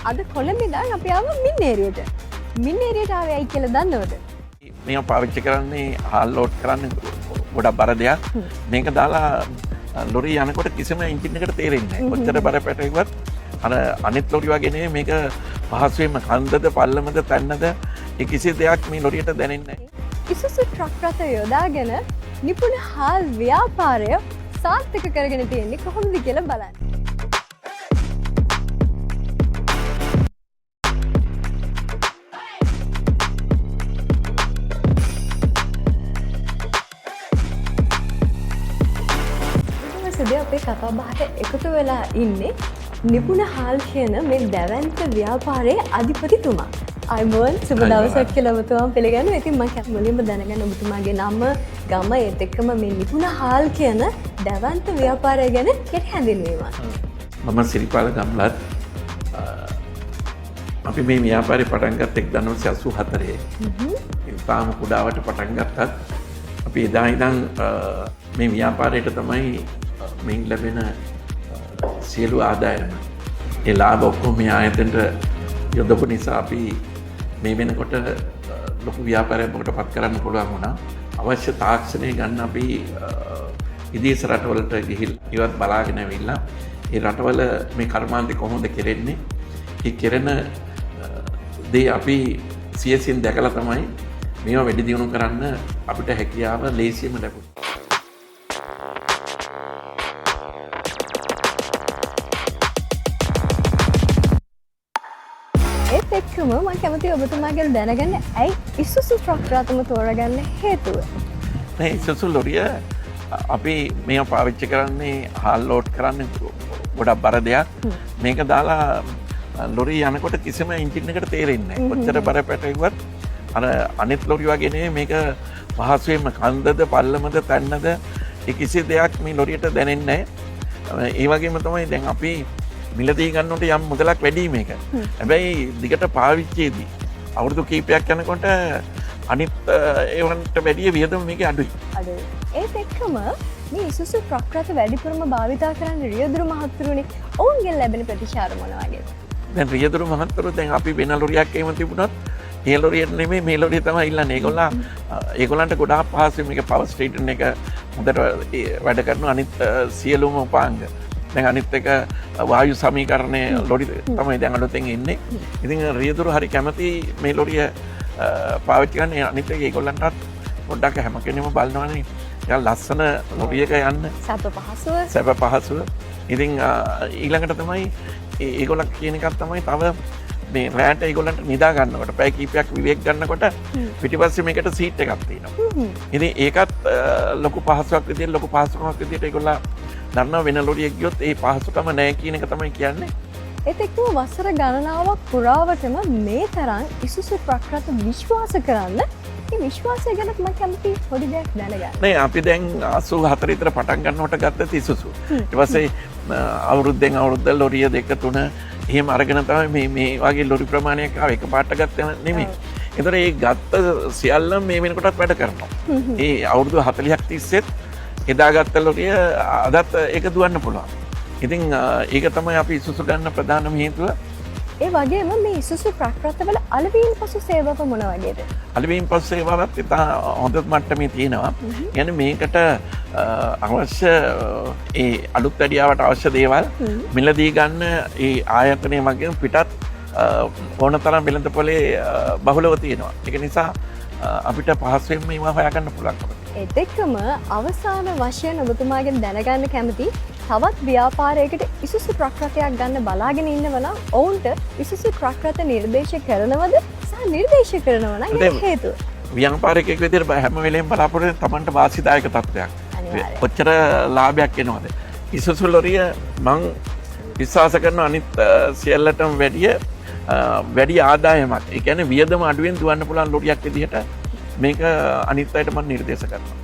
අද කොළඹින් අපි ආව මින්නේරියට. මින්නේරියට ආවේ ඇයි කියලා දන්නවද? මේක පාවිච්චි කරන්නේ හාල් ලෝඩ් කරන්න ගොඩක් බර දෙයක්. මේක දාලා ලොරි යනකොට කිසිම එන්ජින් එකට තේරෙන්නේ නැහැ. කොච්චර බර පැටවුවත් අර අනිත් ලොරි වගේ නෙමෙයි මේක පහසුවෙන්ම කන්දද පල්ලමද තැන්නද ඒ කිසි දෙයක් මේ ලොරියට දැනෙන්නේ නැහැ. ඉසුසු ට්‍රක් රථ යොදාගෙන නිපුණ හාල් ව්‍යාපාරය සාර්ථක කරගෙන තියෙන්නේ කොහොමද කියලා බලන්න. අපේ කතා බහට එකතු වෙලා ඉන්නේ නිපුණ හාල් කියන මේ දැවැන්ත ව්‍යාපාරයේ අධිපතිතුමා. අයිබෝන් සුබ දවසක් කියලා ඔබතුමාම පිළිගන්නවා. ඉතින් මම මුලින්ම දැනගන්න ඔබතුමාගේ නම, ගම, ඒත් එක්කම මේ නිපුණ හාල් කියන දැවැන්ත ව්‍යාපාරය ගැන කෙටි හැඳින්වීමක්. මම සිරිපාල ගම්ලත්. අපි මේ ව්‍යාපාරේ පටන් ගත්තේ 1984. තාම කුඩාවට පටන් ගත්තත් අපි එදා ඉඳන් මේ ව්‍යාපාරයට තමයි මෙයින් ලැබෙන සියලු ආදායම ඒ ලාභ ඔක්කොම මේ ආයතනට යොදපු නිසා අපි මේ වෙනකොට ලොකු ව්‍යාපාරයක් බවට පත් කරන්න පුළුවන් වුණා. අවශ්‍ය තාක්ෂණය ගන්න අපි විදේශ රටවලට ගිහිල්ලා ඉවත් බලාගෙන ඇවිල්ලා ඒ රටවල මේ කර්මාන්තේ කොහොමද කෙරෙන්නේ? ඒ කෙරෙන දේ අපි සියසින් දැකලා තමයි මේවා වැඩි දියුණු කරන්න අපිට හැකියාව ලේසියෙන්ම ලැබුණා. එක්කම මම කැමතියි ඔබතුමාගෙන් දැනගන්න ඇයි ඉසුසු ට්‍රක් රථම තෝරගන්න හේතුව? මේ ඉසුසු ලොරිය අපි මේක පාවිච්චි කරන්නේ හාල් ලෝඩ් කරන්න ගොඩක් බර දෙයක්. මේක දාලා ලොරි යනකොට කිසිම එන්ජින් එකට තේරෙන්නේ නැහැ. කොච්චර බර පැටවුවත් අර අනිත් ලොරි වගේ නෙමෙයි මේක පහසුවෙන්ම කන්දද පල්ලමද තැන්නද ඒ කිසි දෙයක් මේ ලොරියට දැනෙන්නේ නැහැ. ඒ වගේම තමයි දැන් අපි මිලදී ගන්නකොට යම් මුදලක් වැඩි මේක. හැබැයි දිගට පාවිච්චියේදී අවුරුදු කීපයක් යනකොට අනිත් ඒවන්ට වැඩිය වියදම මේකේ අඩුයි. අඩුයි. ඒත් එක්කම මේ ඉසුසු ට්‍රක් රථ වැඩිපුරම භාවිතා කරන්නේ රියදුරු මහත්තුරුනේ. ඔවුන්ගෙන් ලැබෙන ප්‍රතිචාර මොන වගේද? දැන් රියදුරු මහත්තුරු දැන් අපි වෙන ලොරියක් එහෙම තිබුණත් ඒ ලොරියට නෙමෙයි මේ ලොරිය තමයි ඉල්ලන්නේ. ඒගොල්ලන්ට ගොඩාක් පහසුයි මේක පවර් ස්ටේෂන් එක හොඳට වැඩ කරන අනිත් සියලුම උපාංග. දැන් අනිත් එක වායු සමීකරණය ලොරි තමයි දැන් අලුතෙන් එන්නේ. ඉතින් රියදුරු හරි කැමති මේ ලොරිය පාවිච්චි කරන්න. අනිත් එක ඒගොල්ලන්ටත් පොඩ්ඩක් හැම කෙනෙම බලනවානේ. යා ලස්සන ලොරියක යන්න. සැප පහසුව. ඉතින් ඊළඟට තමයි ඒගොල්ලන් කියන එකක් තමයි තව මේ රෑට ඒගොල්ලන්ට නිදා ගන්නකොට පැය කීපයක් විවේක ගන්නකොට පිටිපස්සේ මේකට සීට් එකක් තියෙනවා. ඉතින් ඒකත් ලොකු පහසුවක් විදියට ලොකු පහසුකමක් විදියට ඒගොල්ලන් දන්නවා වෙන ලොරියක් ගියොත් ඒ පහසුකම නැහැ කියන එක තමයි කියන්නේ. ඒත් එක්කම වසර ගණනාවක් පුරාවටම මේ තරම් ඉසුසු ට්‍රක් රථ විශ්වාස කරන්න මේ විශ්වාසය ගැන මම කැමති පොඩි දෙයක් දැනගන්න. නෑ අපි දැන් 84 විතර පටන් ගන්නකොට ගත්ත ඉසුසු. ඊට පස්සේ අවුරුද්දෙන් අවුරුද්ද ලොරිය දෙක තුන එහෙම අරගෙන තමයි මේ වගේ ලොරි ප්‍රමාණයක් ආව එකපාරට ගත්තේ නෙමෙයි. ඒතර ඒ ගත්ත සියල්ලම මේ වෙනකොටත් වැඩ කරනවා. ඒ අවුරුදු 40ක් තිස්සෙත් එදාගත්ත ලොරිය අදත් ඒක දුවන්න පුළුවන්. ඉතින් ඒක තමයි අපි ඉසුසු ගන්න ප්‍රධානම හේතුව. ඒ වගේම මේ ඉසුසු ට්‍රක් රථවල අලවීම් පසු සේවාව මොන වගේද? අලවීම් පසු සේවාවත් ඉතා හොඳ මට්ටමේ තියෙනවා. කියන්නේ මේකට අවශ්‍ය ඒ අලුත් වැඩියාවට අවශ්‍ය දේවල් මිලදී ගන්න ඒ ආයතනය වගේම පිටත් ඕනතරම් වෙළඳපොලේ බහුලව තියෙනවා. ඒක නිසා අපිට පහසුවෙන් මේවා හොයාගන්න පුළුවන්. ඒත් එක්කම අවසාන වශයෙන් ඔබතුමාගෙන් දැනගන්න කැමති තවත් ව්‍යාපාරයකට ඉසුසු ට්‍රක් රථයක් ගන්න බලාගෙන ඉන්නවනම් ඔවුන්ට ඉසුසු ට්‍රක් රථ නිර්දේශ කරනවද සහ නිර්දේශ කරනව නම් ඒ හේතුව? ව්‍යාපාරිකයෙක් විදිහට හැම වෙලේම බලාපොරොත්තු වෙන තමන්ට වාසිදායක තත්ත්වයක්. කොච්චර ලාභයක් එනවද? ඉසුසු ලොරිය මං විශ්වාස කරන අනිත් සියල්ලටම වැඩි ආදායමක්. ඒ කියන්නේ වියදම අඩුවෙන් දුවන්න පුළුවන් ලොරියක් විදිහට මේක අනිත් අයට මම නිර්දේශ කරනවා.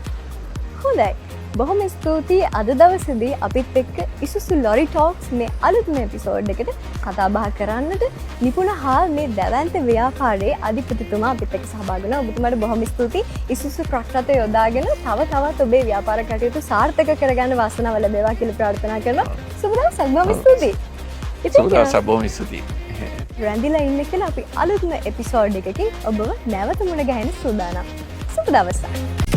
හොඳයි. බොහොම ස්තුතියි අද දවසේදී අපිත් එක්ක ඉසුසු ලොරි ටොක්ස් මේ අලුත්ම එපිසෝඩ් එකට කතා බහ කරන්නට නිපුණ හාල් මේ දැවැන්ත ව්‍යාපාරයේ අධිපතිතුමා අපිත් එක්ක සහභාගී වුණා. ඔබතුමාට බොහොම ස්තුතියි. ඉසුසු ට්‍රක් රථ යොදාගෙන තවත් ඔබේ ව්‍යාපාර කටයුතු සාර්ථක කරගන්න වාසනාව ලැබේවා කියලා ප්‍රාර්ථනා කරනවා. සුබ දවසක්. බොහොම ස්තුතියි. සුබ දවසක්. බොහොම ස්තුතියි. රැඳිලා ඉන්න කියලා අපි අලුත්ම එපිසෝඩ් එකකින් ඔබව නැවත මුණ ගැහෙන සූදානම්. සුබ දවසක්.